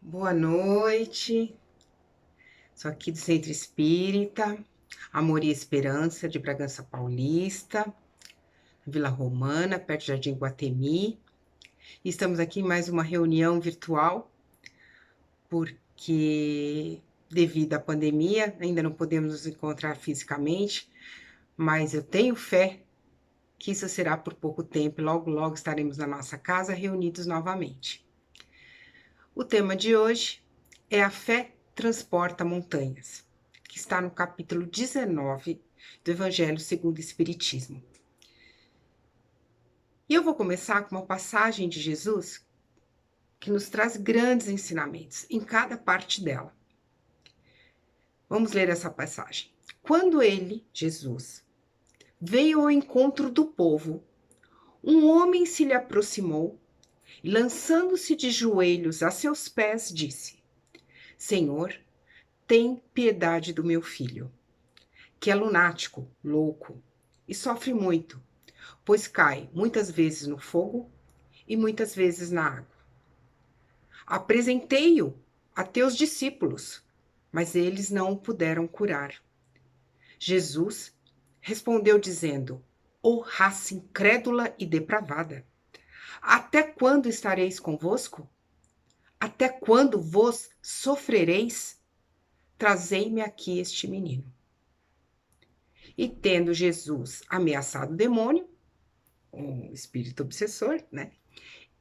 Boa noite, sou aqui do Centro Espírita, Amor e Esperança, de Bragança Paulista, Vila Romana, perto do Jardim Guatemi. E estamos aqui em mais uma reunião virtual, porque devido à pandemia ainda não podemos nos encontrar fisicamente, mas eu tenho fé que isso será por pouco tempo e logo, logo estaremos na nossa casa reunidos novamente. O tema de hoje é a fé transporta montanhas, que está no capítulo 19 do Evangelho segundo o Espiritismo. E eu vou começar com uma passagem de Jesus que nos traz grandes ensinamentos em cada parte dela. Vamos ler essa passagem. Quando ele, Jesus, veio ao encontro do povo, um homem se lhe aproximou e, lançando-se de joelhos a seus pés, disse: Senhor, tem piedade do meu filho, que é lunático, louco, e sofre muito, pois cai muitas vezes no fogo e muitas vezes na água. Apresentei-o a teus discípulos, mas eles não o puderam curar. Jesus respondeu dizendo: Ó raça incrédula e depravada, até quando estareis convosco? Até quando vos sofrereis? Trazei-me aqui este menino. E tendo Jesus ameaçado o demônio, um espírito obsessor, né?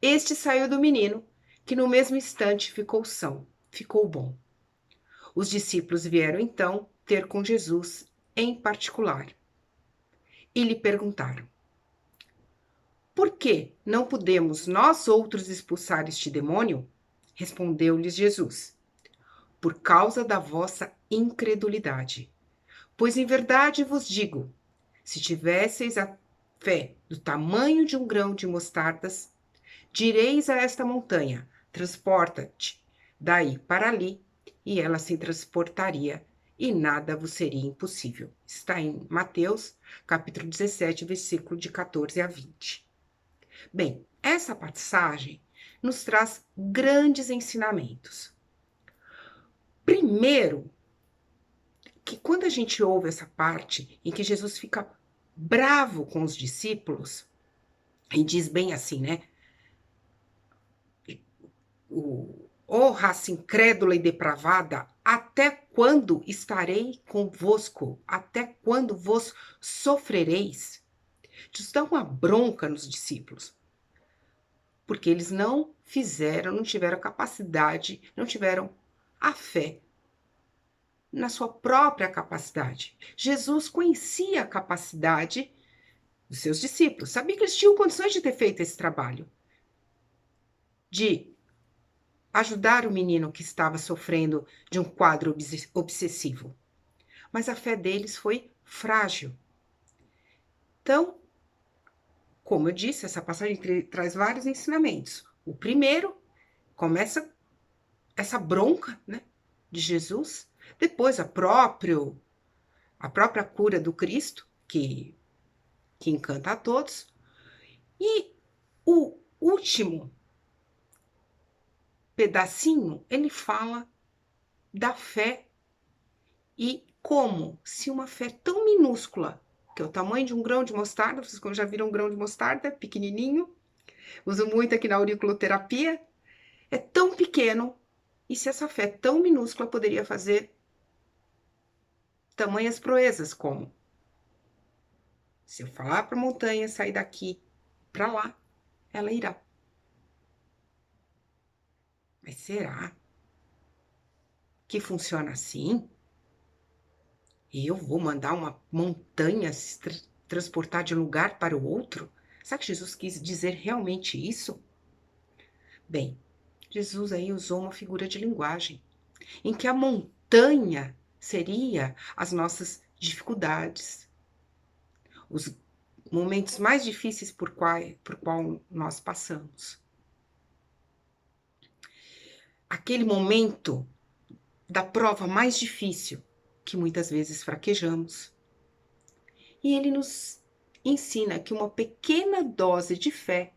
Este saiu do menino, que no mesmo instante ficou são, ficou bom. Os discípulos vieram então ter com Jesus em particular e lhe perguntaram: Por que não podemos nós outros expulsar este demônio? Respondeu-lhes Jesus: Por causa da vossa incredulidade. Pois em verdade vos digo, se tivesseis a fé do tamanho de um grão de mostardas, direis a esta montanha: transporta-te daí para ali, e ela se transportaria, e nada vos seria impossível. Está em Mateus, capítulo 17, versículo de 14 a 20. Bem, essa passagem nos traz grandes ensinamentos. Primeiro, que quando a gente ouve essa parte em que Jesus fica bravo com os discípulos, e diz bem assim, né? Ó raça incrédula e depravada, até quando estarei convosco? Até quando vos sofrereis? Isso dá uma bronca nos discípulos, porque eles não fizeram, não tiveram capacidade, não tiveram a fé na sua própria capacidade. Jesus conhecia a capacidade dos seus discípulos, sabia que eles tinham condições de ter feito esse trabalho, de ajudar o menino que estava sofrendo de um quadro obsessivo. Mas a fé deles foi frágil. Então, como eu disse, essa passagem traz vários ensinamentos. O primeiro, começa essa bronca, né, de Jesus. Depois, a própria cura do Cristo, que encanta a todos. E o último pedacinho, ele fala da fé e como, se uma fé tão minúscula, que é o tamanho de um grão de mostarda, vocês já viram um grão de mostarda, pequenininho, uso muito aqui na auriculoterapia, é tão pequeno, e se essa fé tão minúscula poderia fazer tamanhas proezas, como se eu falar para a montanha sair daqui para lá, ela irá. Mas será que funciona assim? Eu vou mandar uma montanha se transportar de um lugar para o outro? Será que Jesus quis dizer realmente isso? Bem, Jesus aí usou uma figura de linguagem, em que a montanha seria as nossas dificuldades, os momentos mais difíceis por qual nós passamos. Aquele momento da prova mais difícil, que muitas vezes fraquejamos. E ele nos ensina que uma pequena dose de fé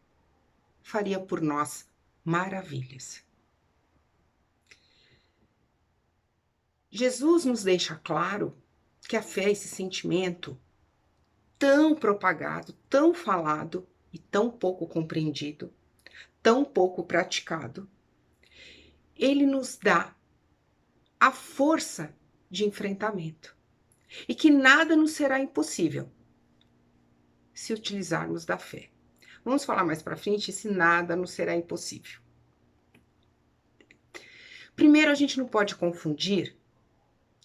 faria por nós maravilhas. Jesus nos deixa claro que a fé, esse sentimento tão propagado, tão falado e tão pouco compreendido, tão pouco praticado, ele nos dá a força de enfrentamento e que nada nos será impossível se utilizarmos da fé. Vamos falar mais para frente se nada nos será impossível. Primeiro, a gente não pode confundir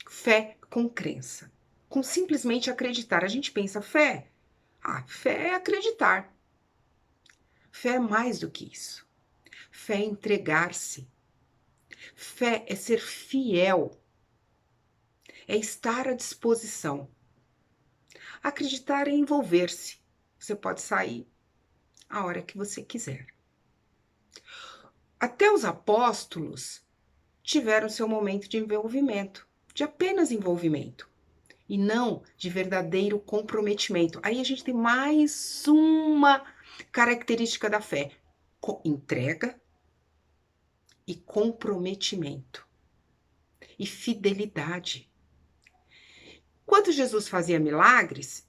fé com crença, com simplesmente acreditar. A gente pensa fé, fé é acreditar. Fé é mais do que isso. Fé é entregar-se. Fé é ser fiel. É estar à disposição. Acreditar é envolver-se. Você pode sair a hora que você quiser. Até os apóstolos tiveram seu momento de envolvimento, de apenas envolvimento, e não de verdadeiro comprometimento. Aí a gente tem mais uma característica da fé: entrega e comprometimento e fidelidade. Quando Jesus fazia milagres,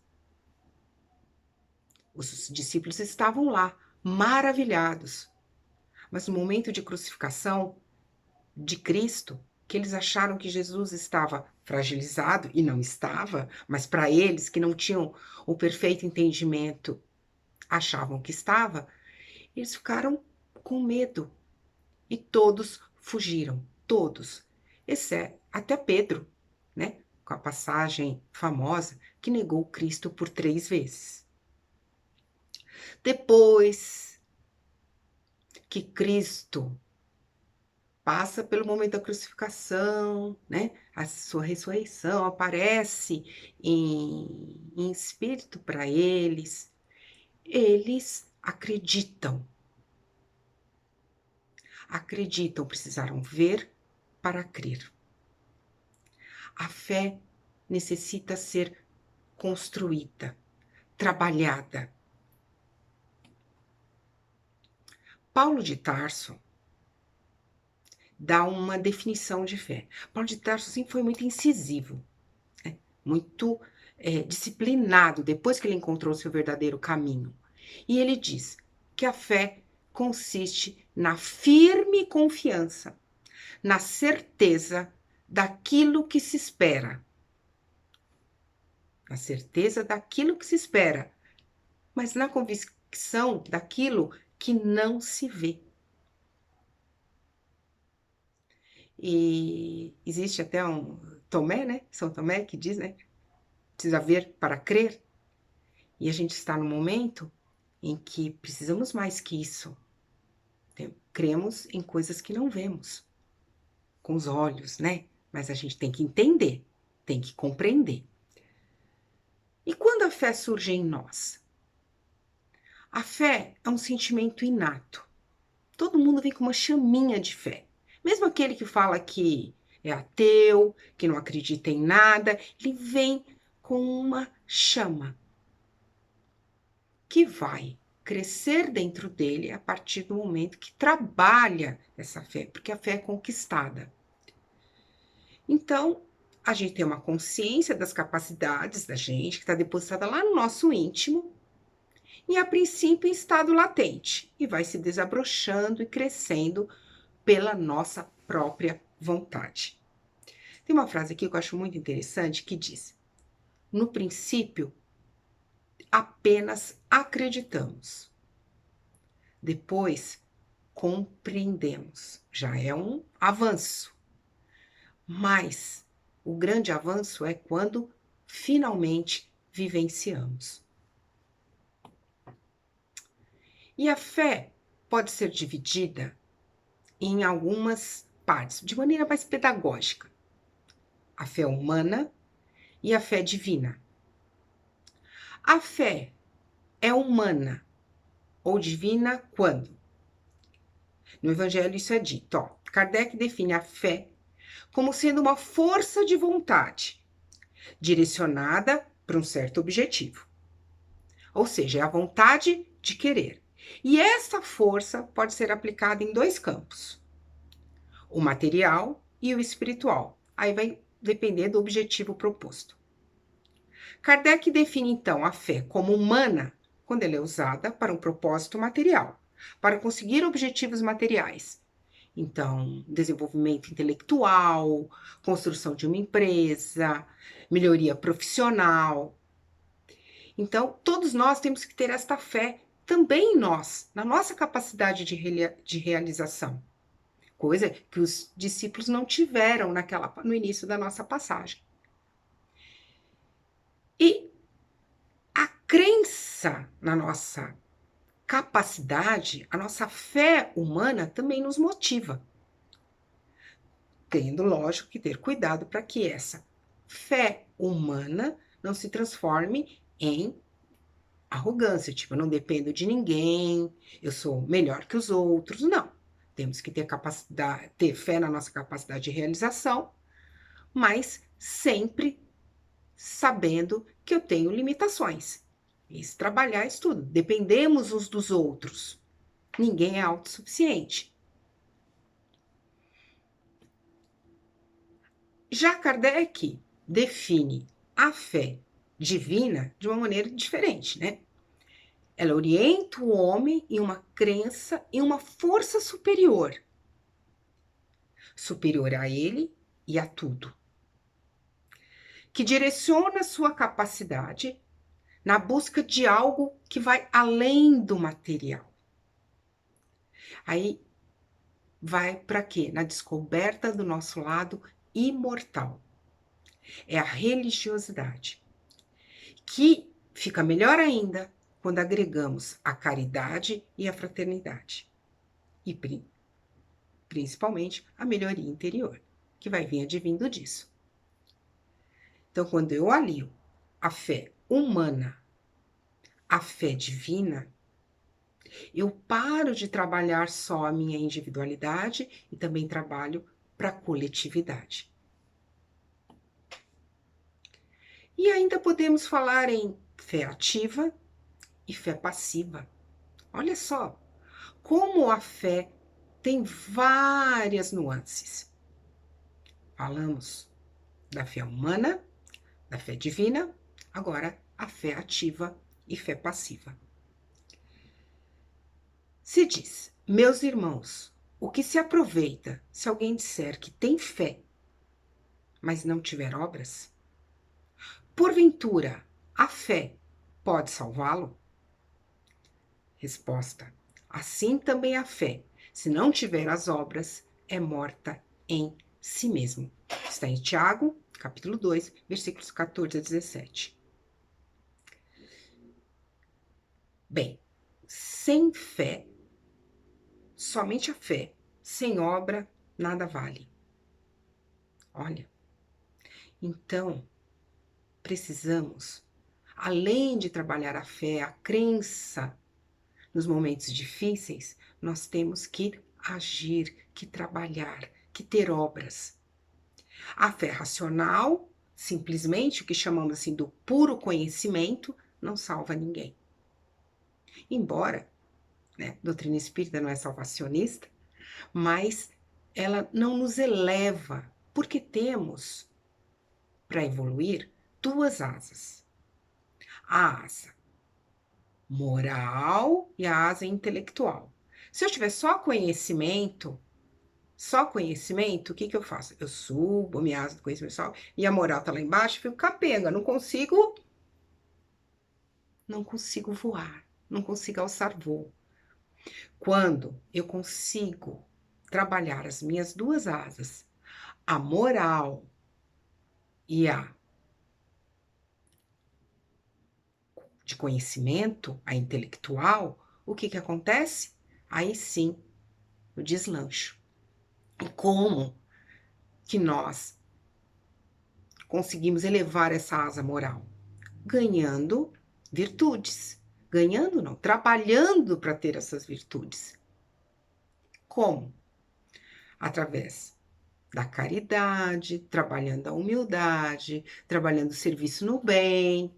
os discípulos estavam lá, maravilhados. Mas no momento de crucificação de Cristo, que eles acharam que Jesus estava fragilizado, e não estava, mas para eles que não tinham o perfeito entendimento, achavam que estava, eles ficaram com medo. E todos fugiram, todos, exceto até Pedro, né? Com a passagem famosa que negou Cristo por 3 vezes. Depois que Cristo passa pelo momento da crucificação, né? A sua ressurreição aparece em espírito para eles. Eles acreditam. Acreditam, precisaram ver para crer. A fé necessita ser construída, trabalhada. Paulo de Tarso dá uma definição de fé. Paulo de Tarso sempre foi muito incisivo, né? Muito disciplinado depois que ele encontrou seu verdadeiro caminho. E ele diz que a fé consiste na firme confiança, na certeza daquilo que se espera. Na certeza daquilo que se espera, mas na convicção daquilo que não se vê. E existe até um Tomé, né? São Tomé que diz, né? Precisa ver para crer. E a gente está no momento em que precisamos mais que isso. Cremos em coisas que não vemos com os olhos, né? Mas a gente tem que entender, tem que compreender. E quando a fé surge em nós? A fé é um sentimento inato. Todo mundo vem com uma chaminha de fé. Mesmo aquele que fala que é ateu, que não acredita em nada, ele vem com uma chama que vai crescer dentro dele a partir do momento que trabalha essa fé, porque a fé é conquistada. Então, a gente tem uma consciência das capacidades da gente, que está depositada lá no nosso íntimo, e a princípio em estado latente, e vai se desabrochando e crescendo pela nossa própria vontade. Tem uma frase aqui que eu acho muito interessante que diz: no princípio, apenas acreditamos. Depois, compreendemos. Já é um avanço. Mas o grande avanço é quando finalmente vivenciamos. E a fé pode ser dividida em algumas partes, de maneira mais pedagógica. A fé humana e a fé divina. A fé é humana ou divina quando? No Evangelho isso é dito. Kardec define a fé como sendo uma força de vontade direcionada para um certo objetivo. Ou seja, é a vontade de querer. E essa força pode ser aplicada em 2 campos: o material e o espiritual. Aí vai depender do objetivo proposto. Kardec define, então, a fé como humana quando ela é usada para um propósito material, para conseguir objetivos materiais. Então, desenvolvimento intelectual, construção de uma empresa, melhoria profissional. Então, todos nós temos que ter esta fé também em nós, na nossa capacidade de realização, coisa que os discípulos não tiveram no início da nossa passagem. E a crença na nossa capacidade, a nossa fé humana também nos motiva. Tendo, lógico, que ter cuidado para que essa fé humana não se transforme em arrogância, tipo, eu não dependo de ninguém, eu sou melhor que os outros. Não. Temos que ter fé na nossa capacidade de realização, mas sempre sabendo que eu tenho limitações. Isso, trabalhar isso tudo. Dependemos uns dos outros. Ninguém é autossuficiente. Já Kardec define a fé divina de uma maneira diferente, né? Ela orienta o homem em uma crença em uma força superior. Superior a ele e a tudo. Que direciona sua capacidade na busca de algo que vai além do material. Aí vai para quê? Na descoberta do nosso lado imortal. É a religiosidade, que fica melhor ainda quando agregamos a caridade e a fraternidade. E principalmente a melhoria interior, que vai vir advindo disso. Então, quando eu alio a fé humana à fé divina, eu paro de trabalhar só a minha individualidade e também trabalho para a coletividade. E ainda podemos falar em fé ativa e fé passiva. Olha só, como a fé tem várias nuances. Falamos da fé humana, da fé divina, agora a fé ativa e fé passiva. Se diz, meus irmãos, o que se aproveita se alguém disser que tem fé, mas não tiver obras? Porventura, a fé pode salvá-lo? Resposta: assim também a fé, se não tiver as obras, é morta em si mesmo. Está em Tiago, capítulo 2, versículos 14 a 17. Bem, sem fé, somente a fé, sem obra, nada vale. Olha, então, precisamos, além de trabalhar a fé, a crença nos momentos difíceis, nós temos que agir, que trabalhar, que ter obras. A fé racional, simplesmente o que chamamos assim do puro conhecimento, não salva ninguém. Embora, né, a doutrina espírita não é salvacionista, mas ela não nos eleva, porque temos, para evoluir, duas asas. A asa moral e a asa intelectual. Se eu tiver só conhecimento, o que eu faço? Eu subo a minha asa do conhecimento só, e a moral tá lá embaixo, fico capenga, não consigo voar, não consigo alçar voo. Quando eu consigo trabalhar as minhas duas asas, a moral e a de conhecimento, a intelectual, o que acontece? Aí sim, eu deslancho. E como que nós conseguimos elevar essa asa moral? Ganhando virtudes. Ganhando não, trabalhando para ter essas virtudes. Como? Através da caridade, trabalhando a humildade, trabalhando o serviço no bem,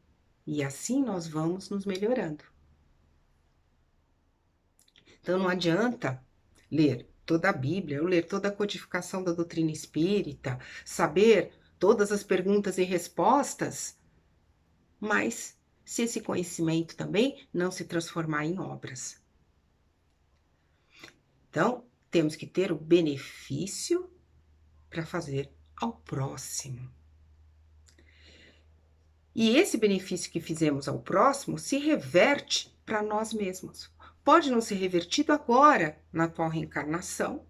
e assim nós vamos nos melhorando. Então não adianta ler toda a Bíblia, eu ler toda a codificação da doutrina espírita, saber todas as perguntas e respostas, mas se esse conhecimento também não se transformar em obras. Então, temos que ter o benefício para fazer ao próximo. E esse benefício que fizemos ao próximo se reverte para nós mesmos. Pode não ser revertido agora, na atual reencarnação,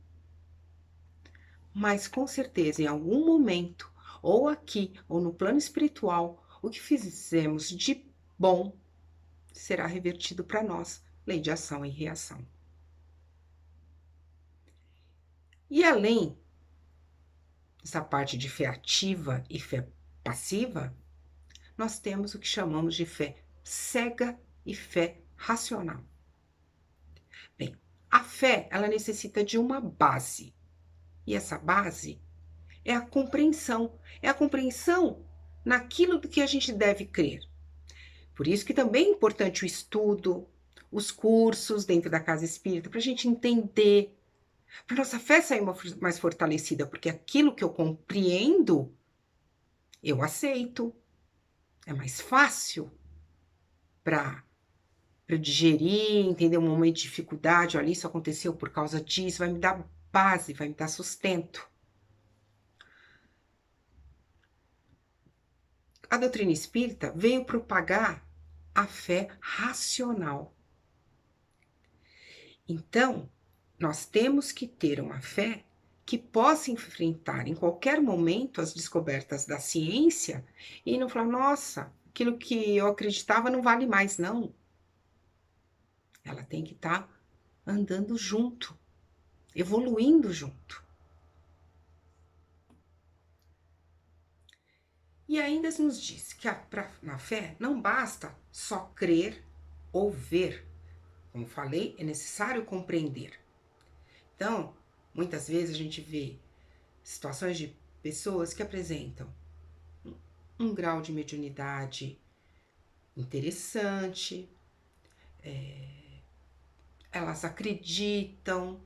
mas com certeza em algum momento, ou aqui, ou no plano espiritual, o que fizemos de bom será revertido para nós, lei de ação e reação. E além dessa parte de fé ativa e fé passiva, nós temos o que chamamos de fé cega e fé racional. Bem, a fé, ela necessita de uma base. E essa base é a compreensão. É a compreensão naquilo do que a gente deve crer. Por isso que também é importante o estudo, os cursos dentro da casa espírita, para a gente entender, para nossa fé sair mais fortalecida, porque aquilo que eu compreendo, eu aceito. É mais fácil para digerir, entender um momento de dificuldade, olha, isso aconteceu por causa disso, vai me dar base, vai me dar sustento. A doutrina espírita veio propagar a fé racional. Então, nós temos que ter uma fé que possa enfrentar em qualquer momento as descobertas da ciência e não falar, nossa, aquilo que eu acreditava não vale mais, não. Ela tem que estar andando junto, evoluindo junto. E ainda nos diz que na fé não basta só crer ou ver. Como falei, é necessário compreender. Então, muitas vezes a gente vê situações de pessoas que apresentam um grau de mediunidade interessante, elas acreditam,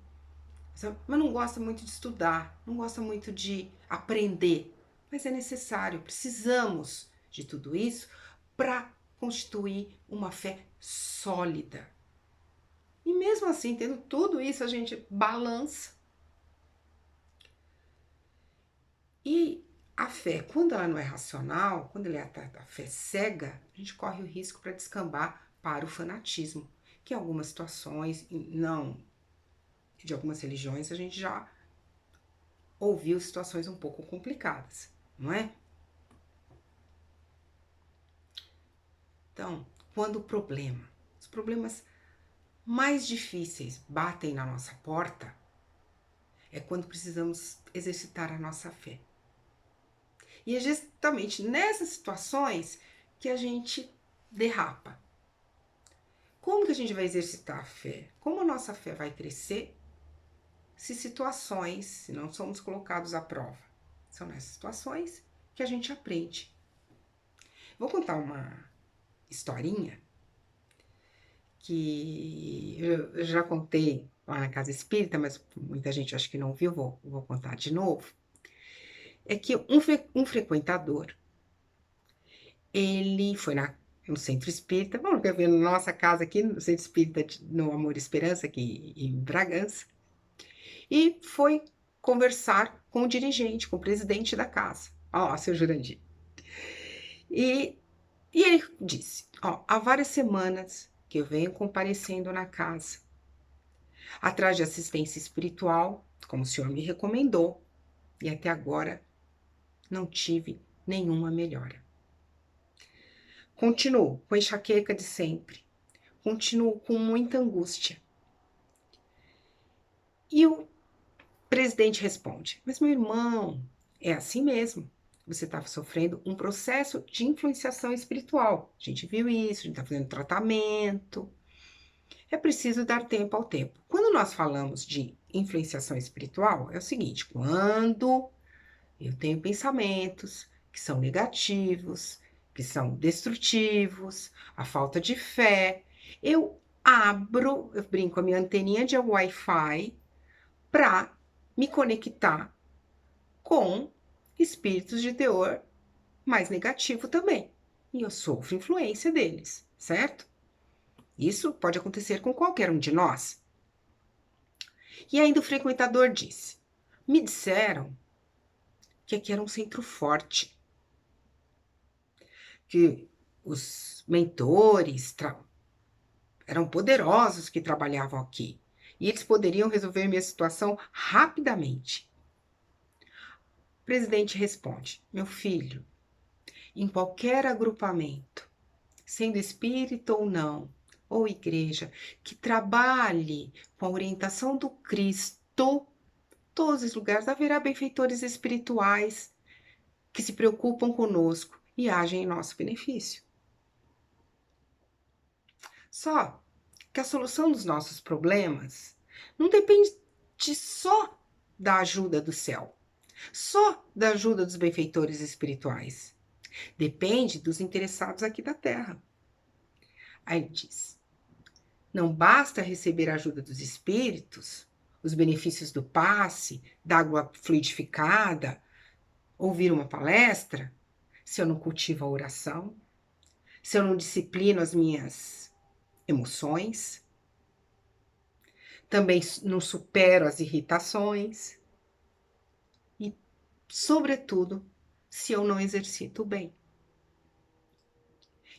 mas não gostam muito de estudar, não gostam muito de aprender. Mas é necessário, precisamos de tudo isso para constituir uma fé sólida. E mesmo assim, tendo tudo isso, a gente balança. E a fé, quando ela não é racional, quando ela é a fé cega, a gente corre o risco para descambar para o fanatismo, que em algumas situações, não de algumas religiões, a gente já ouviu situações um pouco complicadas, não é? Então, quando os problemas mais difíceis batem na nossa porta, é quando precisamos exercitar a nossa fé. E é justamente nessas situações que a gente derrapa. Como que a gente vai exercitar a fé? Como a nossa fé vai crescer se não somos colocados à prova? São nessas situações que a gente aprende. Vou contar uma historinha que eu já contei lá na casa espírita, mas muita gente acho que não viu, vou contar de novo. É que um frequentador, ele foi no centro espírita, vamos ver na nossa casa aqui, no centro espírita no Amor e Esperança, aqui em Bragança, e foi conversar com o dirigente, com o presidente da casa, seu Jurandir. E ele disse, há várias semanas que eu venho comparecendo na casa, atrás de assistência espiritual, como o senhor me recomendou, e até agora não tive nenhuma melhora. Continuo com a enxaqueca de sempre, continuo com muita angústia. E o presidente responde, mas meu irmão, é assim mesmo, você está sofrendo um processo de influenciação espiritual. A gente viu isso, a gente está fazendo tratamento. É preciso dar tempo ao tempo. Quando nós falamos de influenciação espiritual, é o seguinte, quando eu tenho pensamentos que são negativos, que são destrutivos, a falta de fé, eu brinco a minha anteninha de Wi-Fi para me conectar com espíritos de teor mais negativo também. E eu sofro influência deles, certo? Isso pode acontecer com qualquer um de nós. E ainda o frequentador disse: me disseram que aqui era um centro forte, que os mentores eram poderosos que trabalhavam aqui, e eles poderiam resolver minha situação rapidamente. O presidente responde: meu filho, em qualquer agrupamento, sendo espírita ou não, ou igreja, que trabalhe com a orientação do Cristo, todos os lugares haverá benfeitores espirituais que se preocupam conosco e agem em nosso benefício. Só que a solução dos nossos problemas não depende só da ajuda do céu, só da ajuda dos benfeitores espirituais. Depende dos interessados aqui da Terra. Aí ele diz: não basta receber a ajuda dos espíritos, os benefícios do passe, da água fluidificada, ouvir uma palestra, se eu não cultivo a oração, se eu não disciplino as minhas emoções, também não supero as irritações e, sobretudo, se eu não exercito o bem.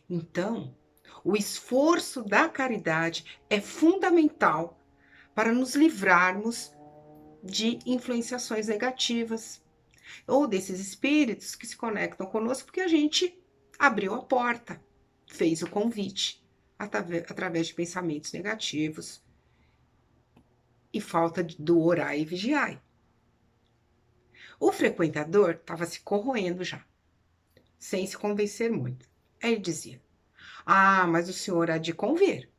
Então, o esforço da caridade é fundamental para nos livrarmos de influenciações negativas ou desses espíritos que se conectam conosco porque a gente abriu a porta, fez o convite através de pensamentos negativos e falta do orai e vigiai. O frequentador estava se corroendo já, sem se convencer muito. Aí ele dizia: ah, mas o senhor há de convir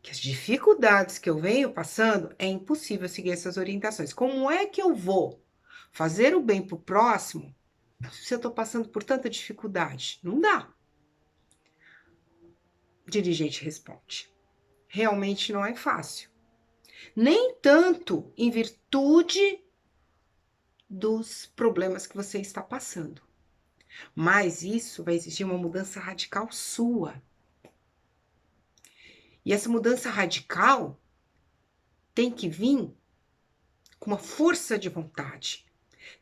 que as dificuldades que eu venho passando, é impossível seguir essas orientações. Como é que eu vou fazer o bem para o próximo se eu estou passando por tanta dificuldade? Não dá. O dirigente responde: realmente não é fácil. Nem tanto em virtude dos problemas que você está passando. Mas isso vai exigir uma mudança radical sua. E essa mudança radical tem que vir com uma força de vontade.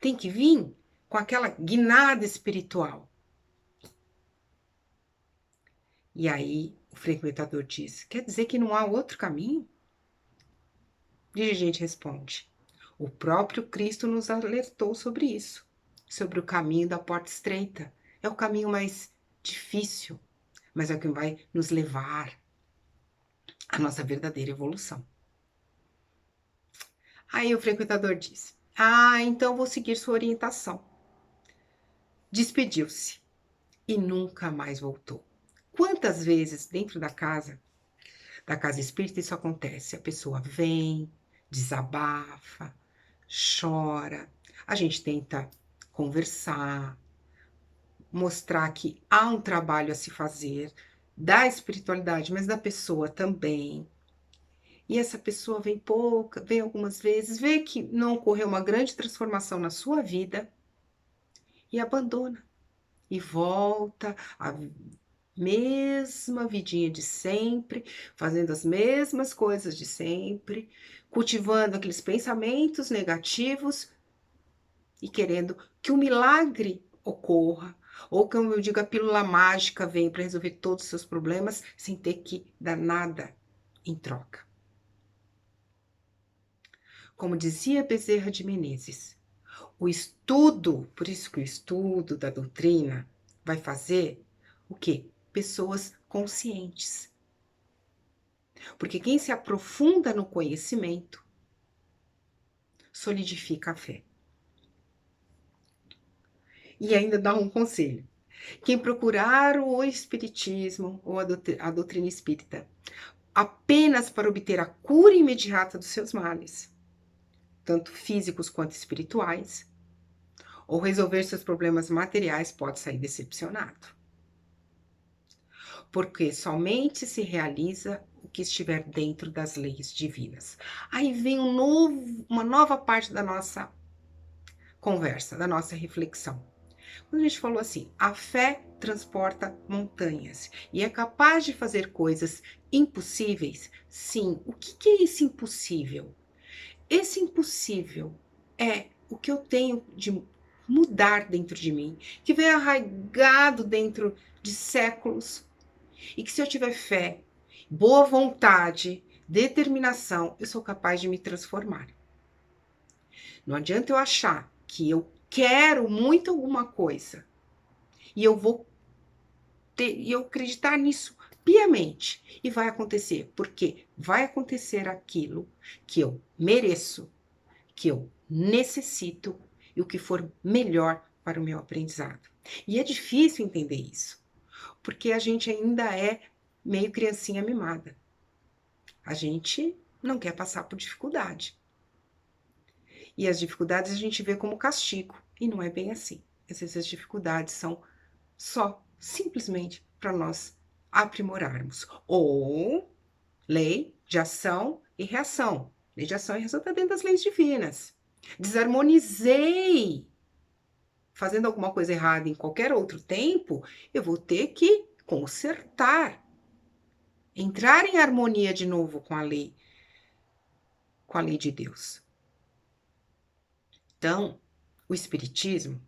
Tem que vir com aquela guinada espiritual. E aí o frequentador diz: quer dizer que não há outro caminho? O dirigente responde: o próprio Cristo nos alertou sobre isso, sobre o caminho da porta estreita. É o caminho mais difícil, mas é o que vai nos levar à nossa verdadeira evolução. Aí o frequentador diz: ah, então vou seguir sua orientação. Despediu-se e nunca mais voltou. Quantas vezes dentro da casa espírita isso acontece? A pessoa vem, desabafa, chora, a gente tenta conversar, mostrar que há um trabalho a se fazer da espiritualidade, mas da pessoa também. E essa pessoa vem algumas vezes, vê que não ocorreu uma grande transformação na sua vida e abandona. E volta à mesma vidinha de sempre, fazendo as mesmas coisas de sempre, cultivando aqueles pensamentos negativos e querendo que um milagre ocorra, ou como eu digo, a pílula mágica venha para resolver todos os seus problemas sem ter que dar nada em troca. Como dizia Bezerra de Menezes, o estudo, por isso que o estudo da doutrina vai fazer o quê? Pessoas conscientes. Porque quem se aprofunda no conhecimento solidifica a fé. E ainda dá um conselho: quem procurar o espiritismo ou a doutrina espírita apenas para obter a cura imediata dos seus males, tanto físicos quanto espirituais, ou resolver seus problemas materiais, pode sair decepcionado. Porque somente se realiza o que estiver dentro das leis divinas. Aí vem uma nova parte da nossa conversa, da nossa reflexão. Quando a gente falou assim, a fé transporta montanhas e é capaz de fazer coisas impossíveis? Sim. O que é esse impossível? Esse impossível é o que eu tenho de mudar dentro de mim, que vem arraigado dentro de séculos, e que se eu tiver fé, boa vontade, determinação, eu sou capaz de me transformar. Não adianta eu achar que eu quero muito alguma coisa e eu vou ter, e eu acreditar nisso piamente e vai acontecer, porque vai acontecer aquilo que eu mereço, que eu necessito e o que for melhor para o meu aprendizado. E é difícil entender isso, porque a gente ainda é meio criancinha mimada. A gente não quer passar por dificuldade. E as dificuldades a gente vê como castigo, e não é bem assim. Às vezes as dificuldades são só, simplesmente, para nós aprimorarmos. Ou lei de ação e reação. Lei de ação e reação está dentro das leis divinas. Desarmonizei fazendo alguma coisa errada em qualquer outro tempo, eu vou ter que consertar. Entrar em harmonia de novo com a lei de Deus. Então, o Espiritismo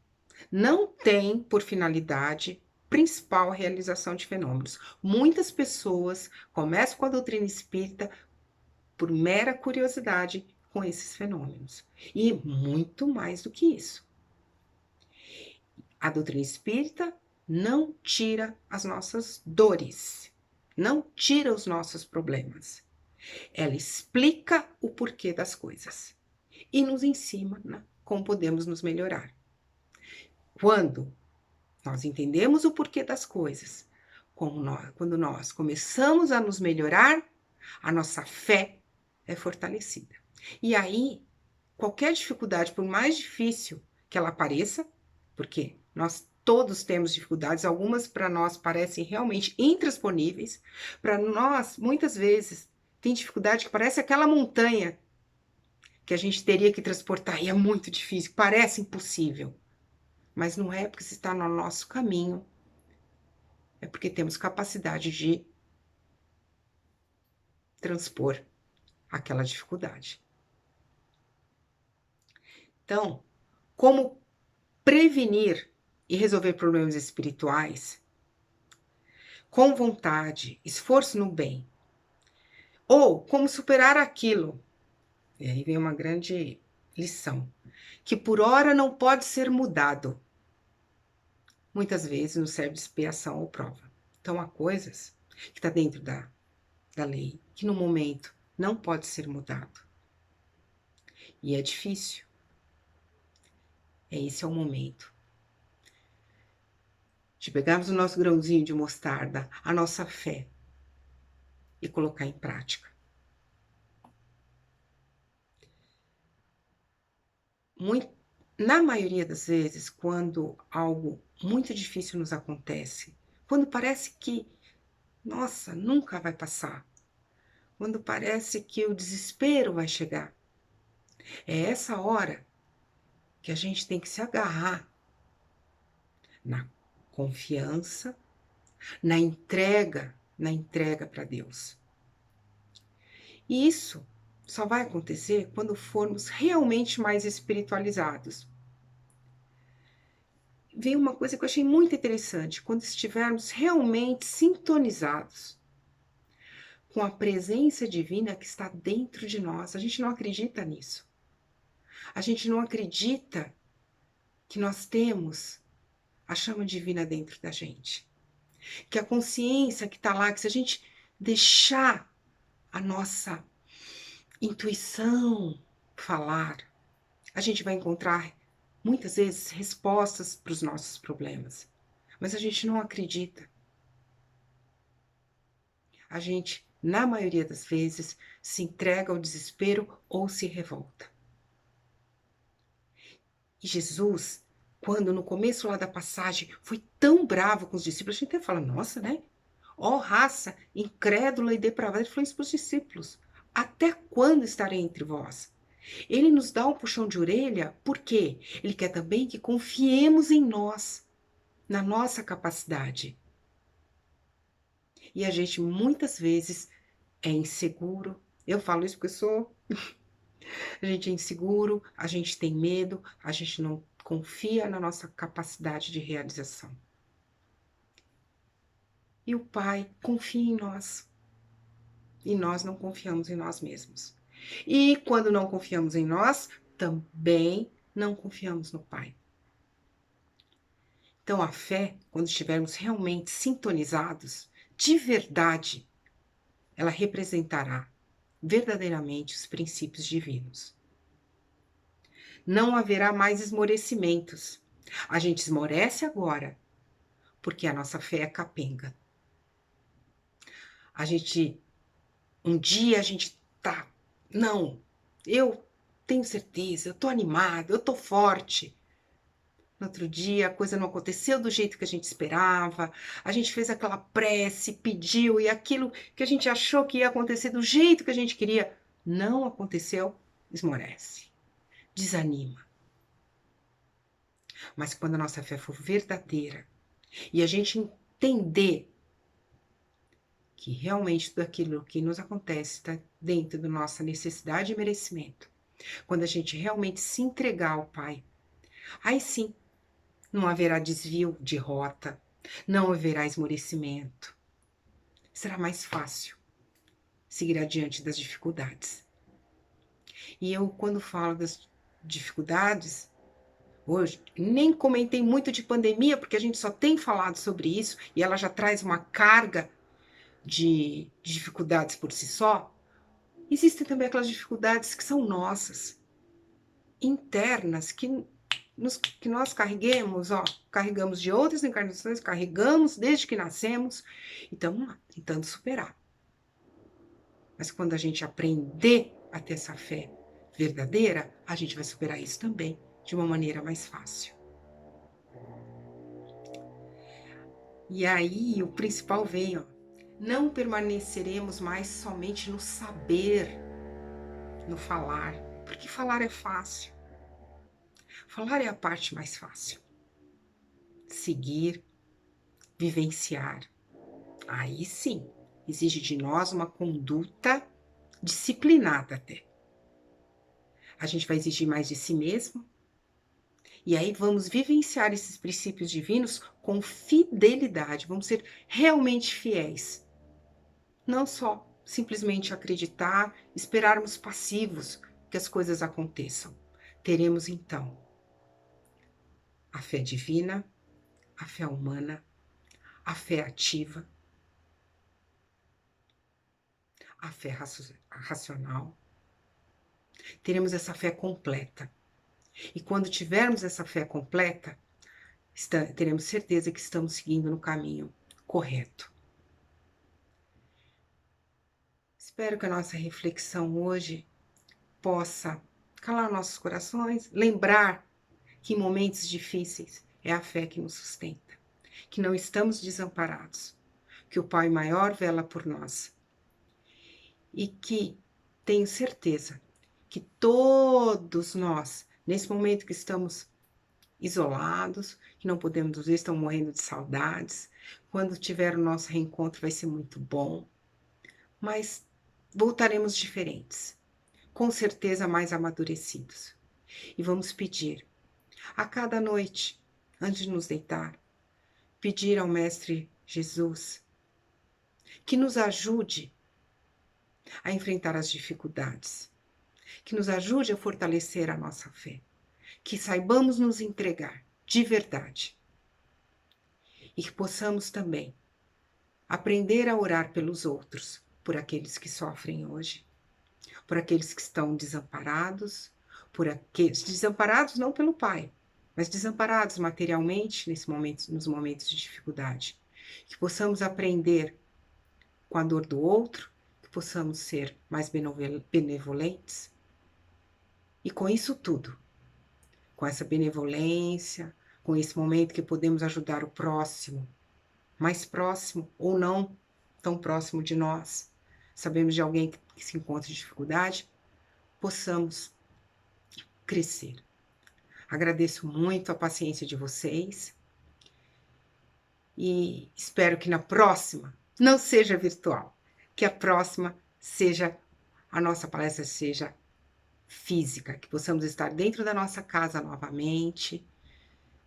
não tem por finalidade principal a realização de fenômenos. Muitas pessoas começam com a doutrina espírita por mera curiosidade com esses fenômenos. E muito mais do que isso. A doutrina espírita não tira as nossas dores, não tira os nossos problemas. Ela explica o porquê das coisas e nos ensina como podemos nos melhorar. Quando nós entendemos o porquê das coisas, quando nós começamos a nos melhorar, a nossa fé é fortalecida. E aí, qualquer dificuldade, por mais difícil que ela pareça, porque nós todos temos dificuldades, algumas para nós parecem realmente intransponíveis, para nós, muitas vezes, tem dificuldade que parece aquela montanha que a gente teria que transportar, e é muito difícil, parece impossível. Mas não é porque se está no nosso caminho, é porque temos capacidade de transpor aquela dificuldade. Então, como prevenir e resolver problemas espirituais com vontade, esforço no bem, ou como superar aquilo. E aí vem uma grande lição, que por hora não pode ser mudado. Muitas vezes nos serve de expiação ou prova. Então, há coisas que está dentro da lei, que no momento não pode ser mudado. E é difícil. Esse é o momento de pegarmos o nosso grãozinho de mostarda, a nossa fé, e colocar em prática. Na maioria das vezes, quando algo muito difícil nos acontece, quando parece que, nossa, nunca vai passar, quando parece que o desespero vai chegar, é essa hora que a gente tem que se agarrar na confiança, na entrega para Deus. E isso só vai acontecer quando formos realmente mais espiritualizados. Veio uma coisa que eu achei muito interessante, quando estivermos realmente sintonizados com a presença divina que está dentro de nós. A gente não acredita nisso. A gente não acredita que nós temos a chama divina dentro da gente. Que a consciência que está lá, que se a gente deixar a nossa intuição falar, a gente vai encontrar muitas vezes respostas para os nossos problemas. Mas a gente não acredita. A gente, na maioria das vezes, se entrega ao desespero ou se revolta. E Jesus, quando no começo lá da passagem foi tão bravo com os discípulos, a gente até fala, nossa, né? Ó raça incrédula e depravada. Ele falou isso para os discípulos. Até quando estarei entre vós? Ele nos dá um puxão de orelha, por quê? Ele quer também que confiemos em nós, na nossa capacidade. E a gente muitas vezes é inseguro. Eu falo isso porque eu sou. A gente é inseguro, a gente tem medo, a gente não confia na nossa capacidade de realização. E o Pai confia em nós. E nós não confiamos em nós mesmos. E quando não confiamos em nós, também não confiamos no Pai. Então, a fé, quando estivermos realmente sintonizados, de verdade, ela representará verdadeiramente os princípios divinos. Não haverá mais esmorecimentos. A gente esmorece agora, porque a nossa fé é capenga. Um dia a gente tá, não, eu tenho certeza, eu tô animado, eu tô forte. No outro dia a coisa não aconteceu do jeito que a gente esperava, a gente fez aquela prece, pediu, e aquilo que a gente achou que ia acontecer do jeito que a gente queria, não aconteceu, esmorece, desanima. Mas quando a nossa fé for verdadeira e a gente entender que realmente tudo aquilo que nos acontece está dentro da nossa necessidade e merecimento, quando a gente realmente se entregar ao Pai, aí sim, não haverá desvio de rota, não haverá esmorecimento. Será mais fácil seguir adiante das dificuldades. E eu, quando falo das dificuldades, hoje, nem comentei muito de pandemia, porque a gente só tem falado sobre isso, e ela já traz uma carga de dificuldades por si só. Existem também aquelas dificuldades que são nossas, internas, que nós carregamos de outras encarnações, carregamos desde que nascemos, e estamos lá, tentando superar. Mas quando a gente aprender a ter essa fé verdadeira, a gente vai superar isso também de uma maneira mais fácil. E aí o principal vem, ó. Não permaneceremos mais somente no saber, no falar, porque falar é fácil. Falar é a parte mais fácil. Seguir, vivenciar. Aí sim, exige de nós uma conduta disciplinada até. A gente vai exigir mais de si mesmo, e aí vamos vivenciar esses princípios divinos com fidelidade, vamos ser realmente fiéis. Não só simplesmente acreditar, esperarmos passivos que as coisas aconteçam. Teremos então a fé divina, a fé humana, a fé ativa, a fé racional. Teremos essa fé completa. E quando tivermos essa fé completa, teremos certeza que estamos seguindo no caminho correto. Espero que a nossa reflexão hoje possa calar nossos corações, lembrar que em momentos difíceis é a fé que nos sustenta, que não estamos desamparados, que o Pai maior vela por nós e que tenho certeza que todos nós, nesse momento que estamos isolados, que não podemos nos ver, estão morrendo de saudades, quando tiver o nosso reencontro vai ser muito bom, mas voltaremos diferentes, com certeza mais amadurecidos. E vamos pedir a cada noite, antes de nos deitar, pedir ao Mestre Jesus que nos ajude a enfrentar as dificuldades, que nos ajude a fortalecer a nossa fé, que saibamos nos entregar de verdade e que possamos também aprender a orar pelos outros, por aqueles que sofrem hoje, por aqueles que estão desamparados, por aqueles desamparados não pelo Pai, mas desamparados materialmente nos momentos de dificuldade. Que possamos aprender com a dor do outro, que possamos ser mais benevolentes. E com isso tudo, com essa benevolência, com esse momento que podemos ajudar o próximo, mais próximo ou não, tão próximo de nós, sabemos de alguém que se encontra em dificuldade, possamos crescer. Agradeço muito a paciência de vocês e espero que na próxima não seja virtual, que a próxima seja, a nossa palestra seja física, que possamos estar dentro da nossa casa novamente,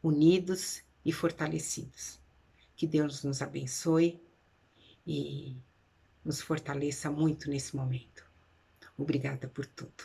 unidos e fortalecidos. Que Deus nos abençoe e nos fortaleça muito nesse momento. Obrigada por tudo.